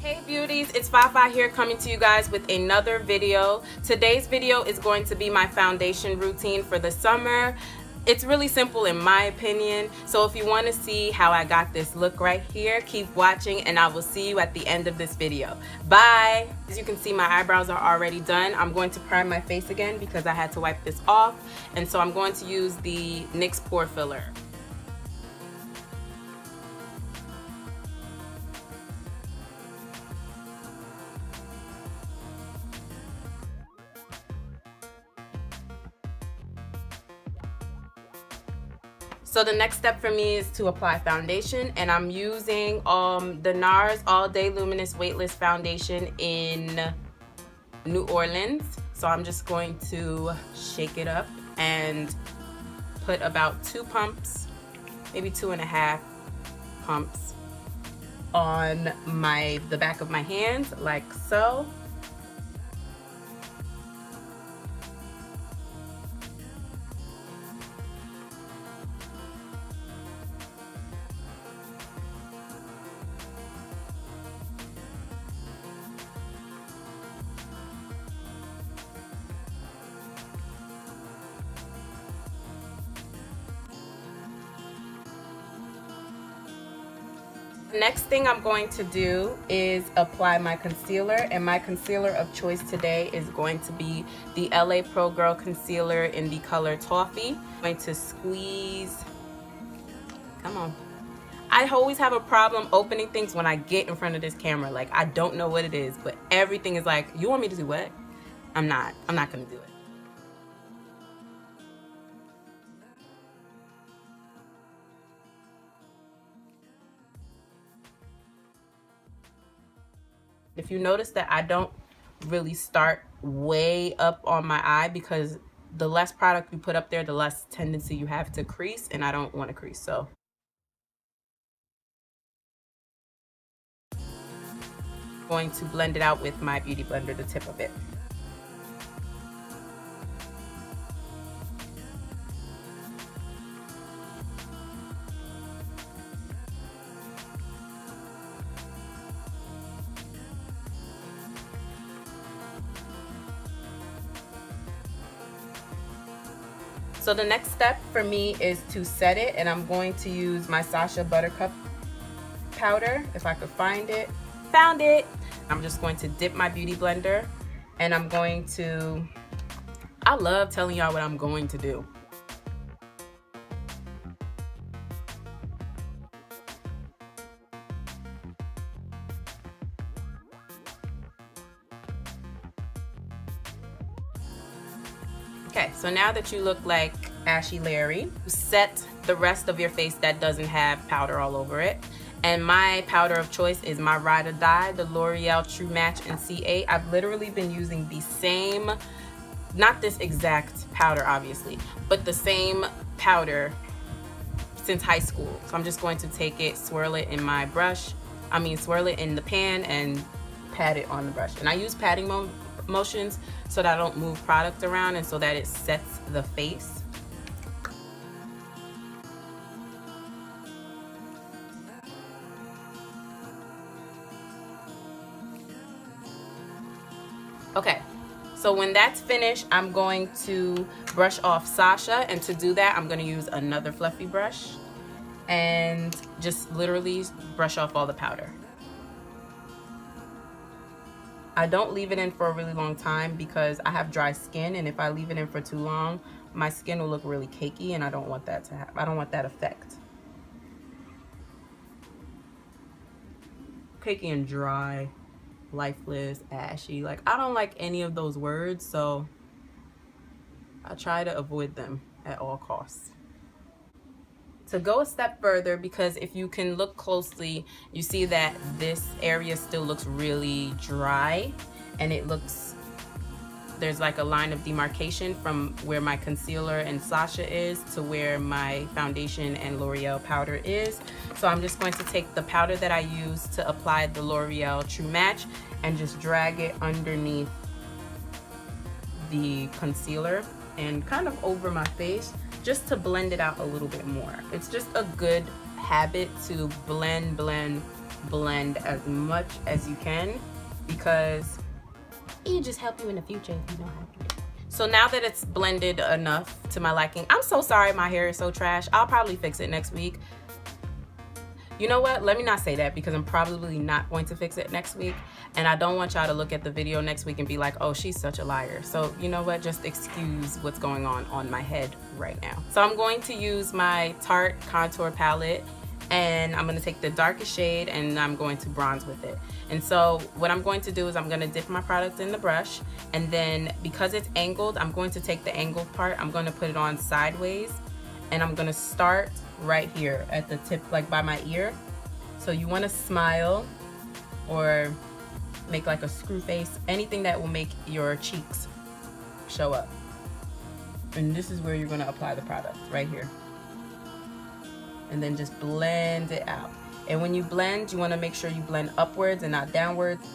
Hey beauties, it's Fafa here coming to you guys with another video. Today's video is going to be my foundation routine for the summer. It's really simple in my opinion, so if you want to see how I got this look right here, keep watching and I will see you at the end of this video. Bye! As you can see, my eyebrows are already done. I'm going to prime my face again because I had to wipe this off, and so I'm going to use the NYX pore filler. So the next step for me is to apply foundation, and I'm using the Nars All Day Luminous Weightless Foundation in New Orleans. So I'm just going to shake it up and put about 2 pumps, maybe 2.5 pumps on the back of my hands like so. Next thing I'm going to do is apply my concealer, and my concealer of choice today is going to be the LA Pro Girl Concealer in the color Toffee. I'm going to squeeze, come on. I always have a problem opening things when I get in front of this camera. Like, I don't know what it is, but everything is like, you want me to do what? I'm not gonna do it. If you notice that I don't really start way up on my eye, because the less product you put up there, the less tendency you have to crease, and I don't want to crease. So I'm going to blend it out with my beauty blender, the tip of it. So the next step for me is to set it, and I'm going to use my Sasha Buttercup powder, if I could find it. Found it! I'm just going to dip my beauty blender, and I'm going to, I love telling y'all what I'm going to do. Okay, so now that you look like Ashy Larry, set the rest of your face that doesn't have powder all over it. And my powder of choice is my Ride or Die, the L'Oreal True Match in C8. I've literally been using the same, not this exact powder obviously, but the same powder since high school. So I'm just going to take it, swirl it in my brush, swirl it in the pan and pat it on the brush. And I use patting motions so that I don't move product around and so that it sets the face. Okay, so when that's finished, I'm going to brush off Sasha, and to do that I'm going to use another fluffy brush and just literally brush off all the powder. I don't leave it in for a really long time because I have dry skin, and if I leave it in for too long, my skin will look really cakey, and I don't want that to happen. I don't want that effect. Cakey and dry, lifeless, ashy. Like, I don't like any of those words, so I try to avoid them at all costs. To go a step further, because if you can look closely, you see that this area still looks really dry, and it looks, there's like a line of demarcation from where my concealer and Sasha is to where my foundation and L'Oreal powder is. So I'm just going to take the powder that I used to apply the L'Oreal True Match and just drag it underneath the concealer and kind of over my face, just to blend it out a little bit more. It's just a good habit to blend blend as much as you can, because it just help you in the future if you know how to do it. So now that it's blended enough to my liking, I'm so sorry my hair is so trash. I'll probably fix it next week. You know what? Let me not say that, because I'm probably not going to fix it next week. And I don't want y'all to look at the video next week and be like, oh, she's such a liar. So you know what? Just excuse what's going on my head right now. So I'm going to use my Tarte contour palette, and I'm going to take the darkest shade and I'm going to bronze with it. And so what I'm going to do is I'm going to dip my product in the brush, and then because it's angled, I'm going to take the angled part, I'm going to put it on sideways, and I'm going to start right here at the tip, like by my ear. So you want to smile or make like a screw face, anything that will make your cheeks show up. And this is where you're going to apply the product, right here. And then just blend it out. And when you blend, you want to make sure you blend upwards and not downwards.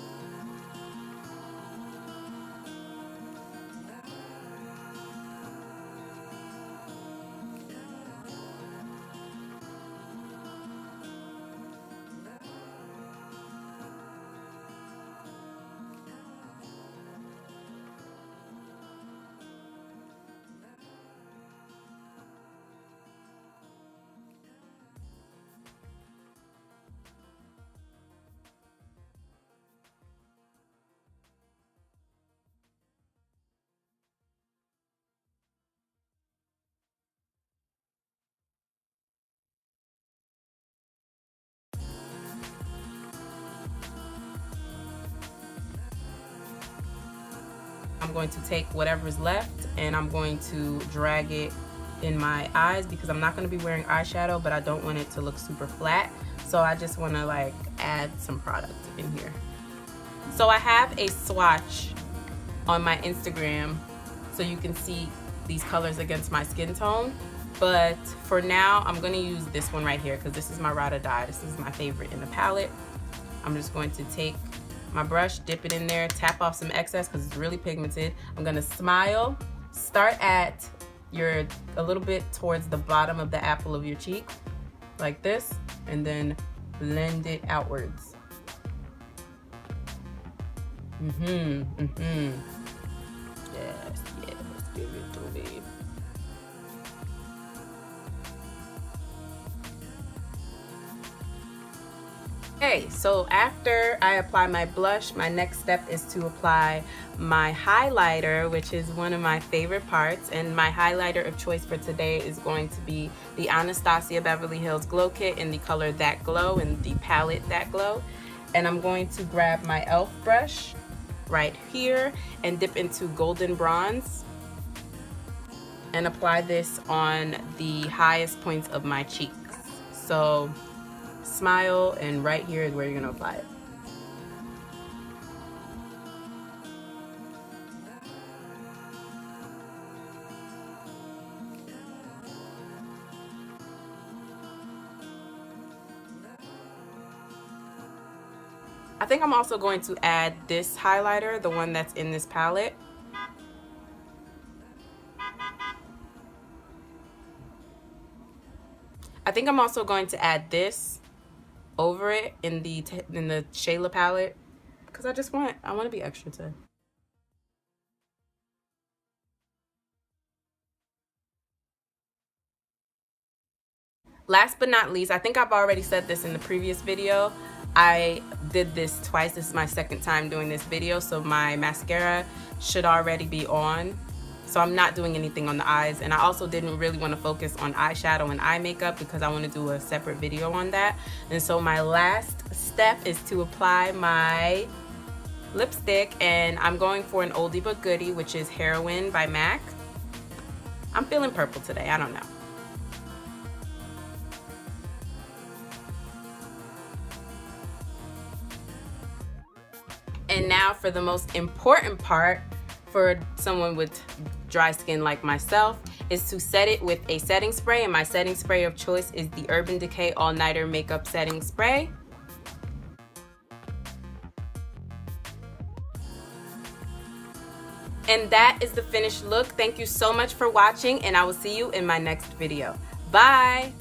I'm going to take whatever's left and I'm going to drag it in my eyes, because I'm not going to be wearing eyeshadow, but I don't want it to look super flat. So I just want to like add some product in here. So I have a swatch on my Instagram so you can see these colors against my skin tone. But for now, I'm going to use this one right here, because this is my ride or die. This is my favorite in the palette. I'm just going to take my brush, dip it in there, tap off some excess because it's really pigmented. I'm gonna smile, start at a little bit towards the bottom of the apple of your cheek, like this, and then blend it outwards. Yes, give it to me. Okay, so after I apply my blush, my next step is to apply my highlighter, which is one of my favorite parts. And my highlighter of choice for today is going to be the Anastasia Beverly Hills Glow Kit in the color That Glow and the palette That Glow. And I'm going to grab my E.L.F brush right here and dip into golden bronze and apply this on the highest points of my cheeks. So smile, and right here is where you're going to apply it. I think I'm also going to add this highlighter, the one that's in this palette. I think I'm also going to add this over it in the Shayla palette, because I want to be extra today. Last but not least, I think I've already said this in the previous video, I did this twice. This is my second time doing this video, so my mascara should already be on. So I'm not doing anything on the eyes, and I also didn't really want to focus on eyeshadow and eye makeup because I want to do a separate video on that. And so my last step is to apply my lipstick, and I'm going for an oldie but goodie, which is Heroine by MAC. I'm feeling purple today, I don't know. And now for the most important part for someone with dry skin like myself is to set it with a setting spray, and my setting spray of choice is the Urban Decay All Nighter Makeup Setting Spray. And that is the finished look. Thank you so much for watching, and I will see you in my next video. Bye!